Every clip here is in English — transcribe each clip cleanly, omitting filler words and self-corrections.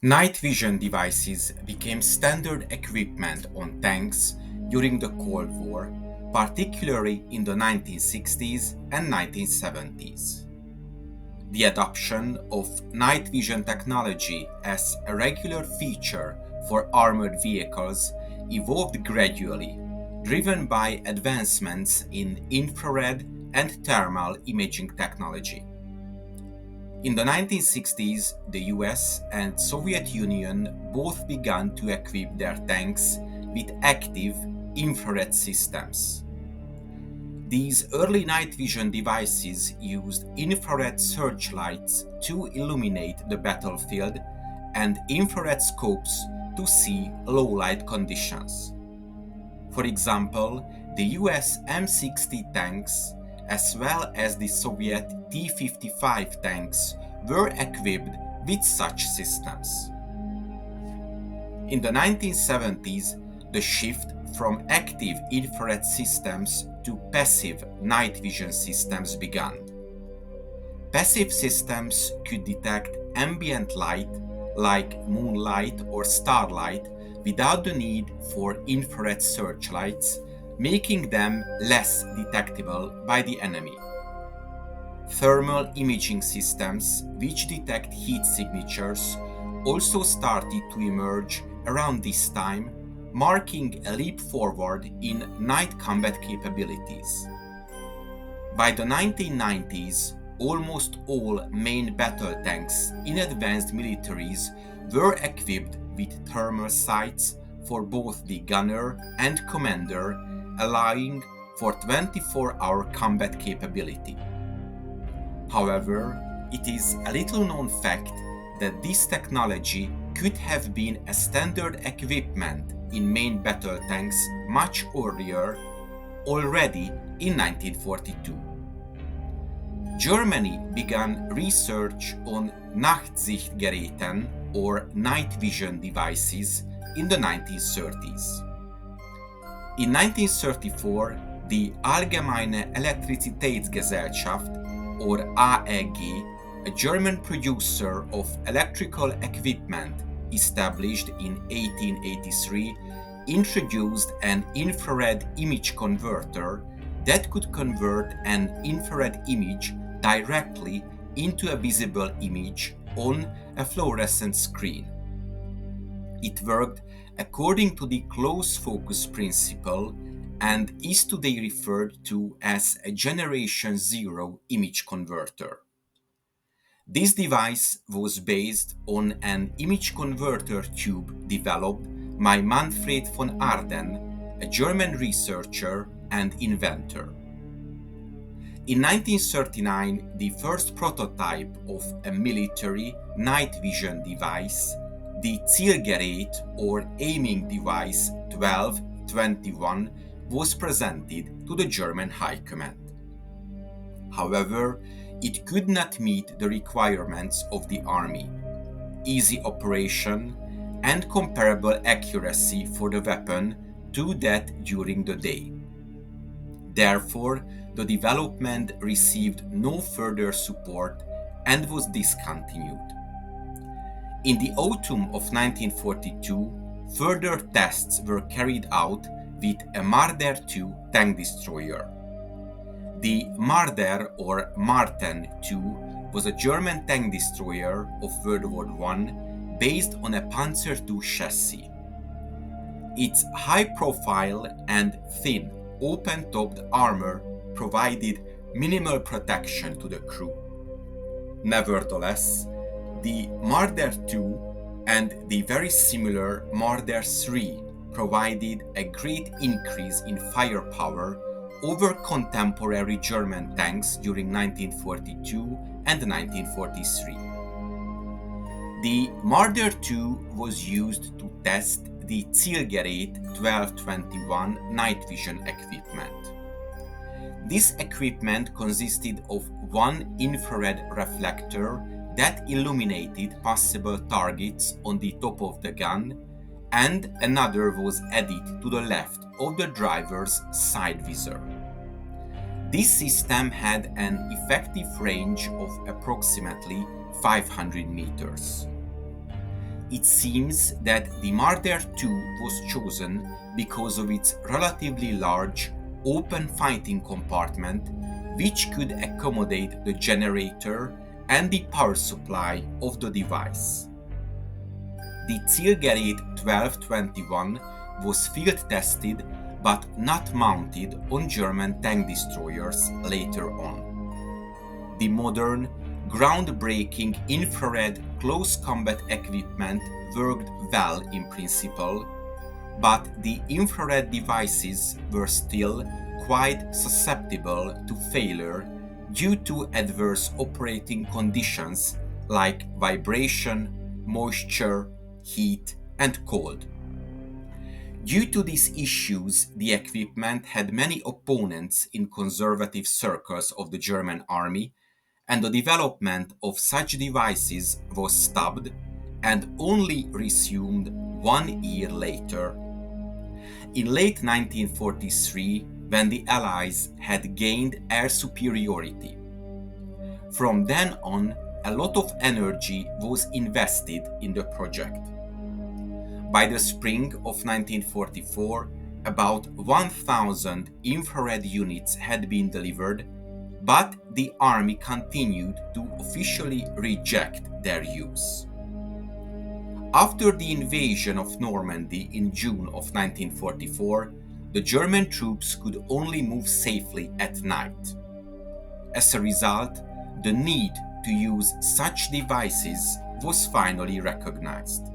Night vision devices became standard equipment on tanks during the Cold War, particularly in the 1960s and 1970s. The adoption of night vision technology as a regular feature for armored vehicles evolved gradually, driven by advancements in infrared and thermal imaging technology. In the 1960s, the US and Soviet Union both began to equip their tanks with active infrared systems. These early night vision devices used infrared searchlights to illuminate the battlefield and infrared scopes to see low light conditions. For example, the US M60 tanks, as well as the Soviet T-55 tanks, were equipped with such systems. In the 1970s, the shift from active infrared systems to passive night vision systems began. Passive systems could detect ambient light, like moonlight or starlight, without the need for infrared searchlights, making them less detectable by the enemy. Thermal imaging systems, which detect heat signatures, also started to emerge around this time, marking a leap forward in night combat capabilities. By the 1990s, almost all main battle tanks in advanced militaries were equipped with thermal sights for both the gunner and commander, allowing for 24-hour combat capability. However, it is a little-known fact that this technology could have been a standard equipment in main battle tanks much earlier, already in 1942. Germany began research on Nachtsichtgeräten or night vision devices in the 1930s. In 1934, the Allgemeine Elektrizitätsgesellschaft or AEG, a German producer of electrical equipment established in 1883, introduced an infrared image converter that could convert an infrared image directly into a visible image on a fluorescent screen. It worked according to the close focus principle and is today referred to as a Generation Zero image converter. This device was based on an image converter tube developed by Manfred von Arden, a German researcher and inventor. In 1939, the first prototype of a military night vision device, the Zielgerät or aiming device 1221, was presented to the German High Command. However, it could not meet the requirements of the army: easy operation and comparable accuracy for the weapon to that during the day. Therefore, the development received no further support and was discontinued. In the autumn of 1942, further tests were carried out with a Marder II tank destroyer. The Marder or Marten II was a German tank destroyer of World War I based on a Panzer II chassis. Its high profile and thin, open-topped armor provided minimal protection to the crew. Nevertheless, the Marder II and the very similar Marder III provided a great increase in firepower over contemporary German tanks during 1942 and 1943. The Marder II was used to test the Zielgerät 1221 night vision equipment. This equipment consisted of one infrared reflector that illuminated possible targets on the top of the gun, and another was added to the left of the driver's side visor. This system had an effective range of approximately 500 meters. It seems that the Marder II was chosen because of its relatively large, open fighting compartment, which could accommodate the generator and the power supply of the device. The Zielgerät 1221 was field tested but not mounted on German tank destroyers later on. The modern, groundbreaking infrared close combat equipment worked well in principle, but the infrared devices were still quite susceptible to failure due to adverse operating conditions like vibration, moisture, heat, and cold. Due to these issues, the equipment had many opponents in conservative circles of the German army, and the development of such devices was stopped and only resumed 1 year later. In late 1943, when the Allies had gained air superiority. From then on, a lot of energy was invested in the project. By the spring of 1944, about 1,000 infrared units had been delivered, but the army continued to officially reject their use. After the invasion of Normandy in June of 1944, the German troops could only move safely at night. As a result, the need to use such devices was finally recognized.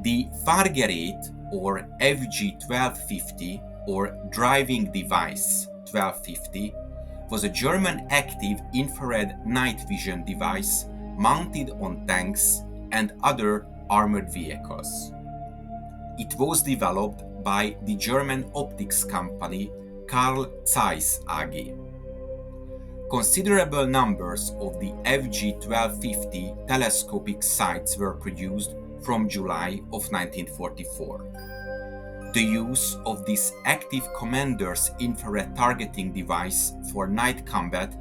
The Fahrgerät, or FG-1250, or Driving Device 1250, was a German active infrared night vision device mounted on tanks and other armored vehicles. It was developed by the German optics company Carl Zeiss AG. Considerable numbers of the FG-1250 telescopic sights were produced from July of 1944. The use of this active commander's infrared targeting device for night combat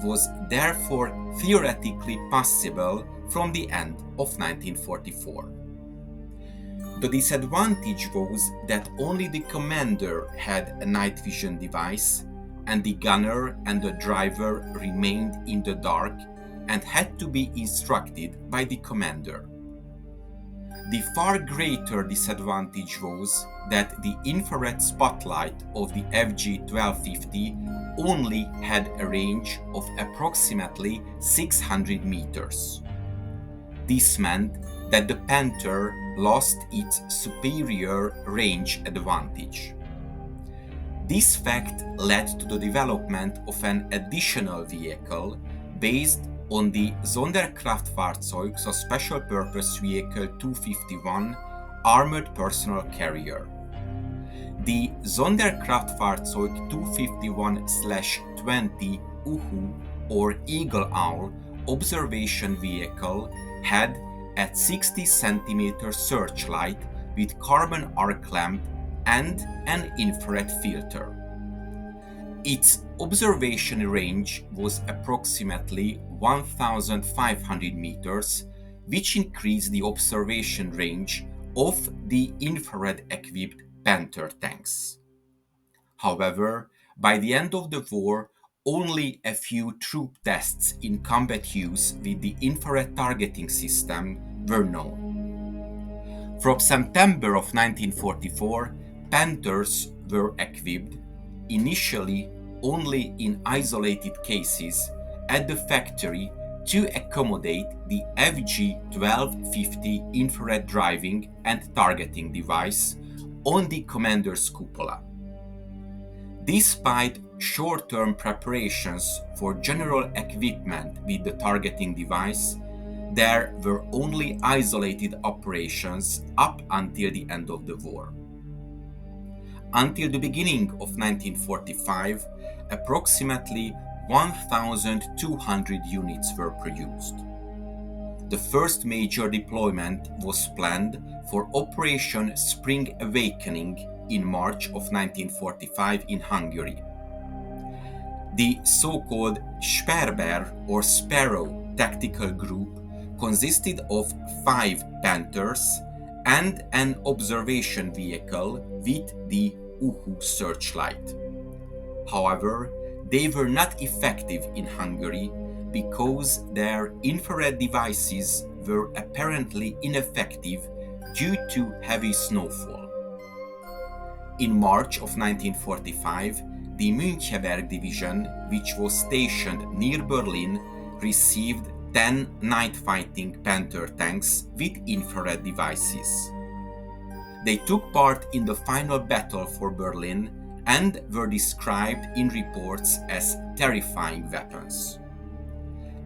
was therefore theoretically possible from the end of 1944. The disadvantage was that only the commander had a night vision device, and the gunner and the driver remained in the dark and had to be instructed by the commander. The far greater disadvantage was that the infrared spotlight of the FG-1250 only had a range of approximately 600 meters. This meant that the Panther lost its superior range advantage. This fact led to the development of an additional vehicle based on the Sonderkraftfahrzeug, so Special Purpose Vehicle 251, armored personnel carrier. The Sonderkraftfahrzeug 251/20 Uhu, or Eagle Owl, observation vehicle had a 60 cm searchlight with carbon arc lamp and an infrared filter. Its observation range was approximately 1,500 meters, which increased the observation range of the infrared-equipped Panther tanks. However, by the end of the war, only a few troop tests in combat use with the infrared targeting system were known. From September of 1944, Panthers were equipped, initially only in isolated cases, at the factory to accommodate the FG-1250 infrared driving and targeting device on the commander's cupola. Despite short-term preparations for general equipment with the targeting device, there were only isolated operations up until the end of the war. Until the beginning of 1945, approximately 1,200 units were produced. The first major deployment was planned for Operation Spring Awakening in March of 1945 in Hungary. The so-called Sperber or Sparrow tactical group consisted of 5 Panthers and an observation vehicle with the Uhu searchlight. However, they were not effective in Hungary because their infrared devices were apparently ineffective due to heavy snowfall. In March of 1945, the Müncheberg Division, which was stationed near Berlin, received 10 night-fighting Panther tanks with infrared devices. They took part in the final battle for Berlin and were described in reports as terrifying weapons.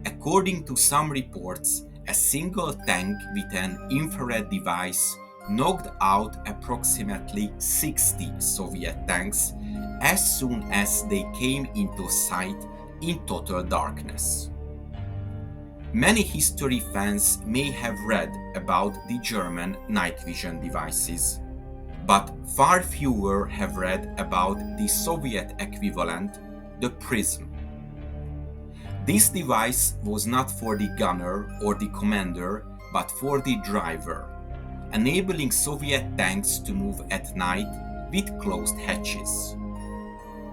According to some reports, a single tank with an infrared device knocked out approximately 60 Soviet tanks as soon as they came into sight in total darkness. Many history fans may have read about the German night vision devices, but far fewer have read about the Soviet equivalent, the Prism. This device was not for the gunner or the commander, but for the driver, enabling Soviet tanks to move at night with closed hatches.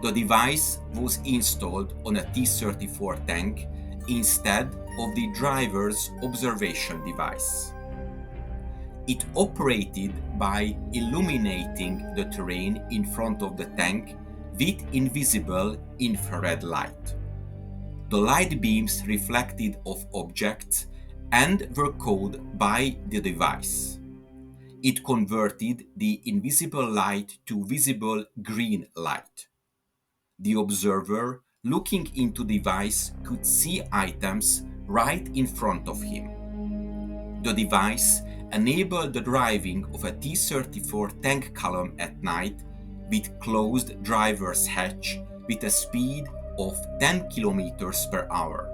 The device was installed on a T-34 tank instead of the driver's observation device. It operated by illuminating the terrain in front of the tank with invisible infrared light. The light beams reflected off objects and were caught by the device. It converted the invisible light to visible green light. The observer looking into the device could see items right in front of him. The device enabled the driving of a T-34 tank column at night with closed driver's hatch with a speed of 10 kilometers per hour.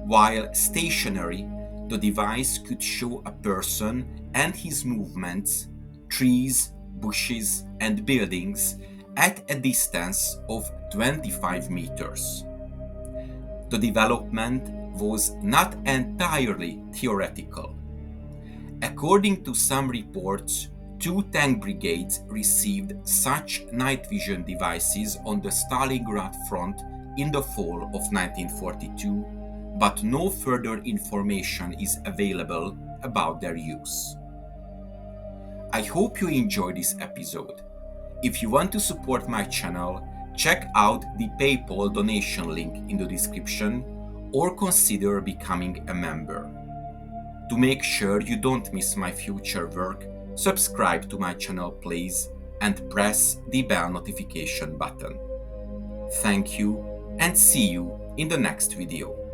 While stationary, the device could show a person and his movements, trees, bushes, and buildings at a distance of 25 meters. The development was not entirely theoretical. According to some reports, 2 tank brigades received such night vision devices on the Stalingrad front in the fall of 1942, but no further information is available about their use. I hope you enjoyed this episode. If you want to support my channel, check out the PayPal donation link in the description or consider becoming a member. To make sure you don't miss my future work, subscribe to my channel please and press the bell notification button. Thank you and see you in the next video.